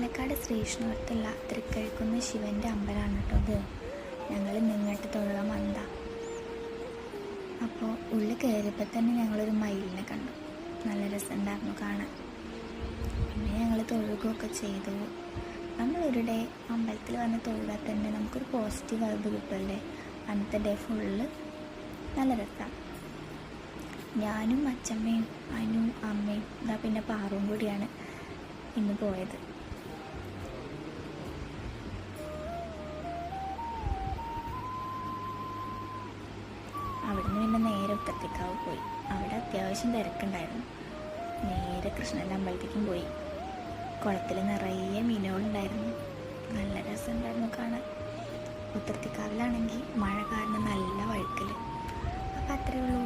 പാലക്കാട് ശ്രീകൃഷ്ണപുരത്തുള്ള തൃക്കഴിക്കുന്ന് ശിവൻ്റെ അമ്പലമാണ് കേട്ടോ ഇത്. ഞങ്ങൾ ഇങ്ങോട്ട് തൊഴുകാൻ വന്നതാ. അപ്പോൾ ഉള്ളിൽ കയറിയപ്പോൾ തന്നെ ഞങ്ങളൊരു മയിലിനെ കണ്ടു. നല്ല രസമുണ്ടായിരുന്നു കാണാൻ. പിന്നെ ഞങ്ങൾ തൊഴുകയൊക്കെ ചെയ്തു. നമ്മളൊരു ഡേ അമ്പലത്തിൽ വന്ന് തൊഴുകാൻ തന്നെ നമുക്കൊരു പോസിറ്റീവ് വൈബ് കിട്ടുമല്ലേ. അന്നത്തെ ഡേ ഫുള്ള് നല്ല രസമാണ്. ഞാനും അച്ഛമ്മയും അനു അമ്മയും പിന്നെ പാറും കൂടിയാണ് ഇന്ന് പോയത്. അവിടുന്ന് പിന്നെ നേരെ ഉത്തരത്തിക്കാവ് പോയി. അവിടെ അത്യാവശ്യം തിരക്കുണ്ടായിരുന്നു. നേരെ കൃഷ്ണൻ്റെ അമ്പലത്തേക്കും പോയി. കുളത്തിൽ നിറയെ മീനുകളുണ്ടായിരുന്നു. നല്ല രസമുണ്ടായിരുന്നു കാണാൻ. ഉത്തരത്തിക്കാവിലാണെങ്കിൽ മഴ കാരണം നല്ല വഴുക്കൽ. അപ്പം അത്രയേ ഉള്ളൂ.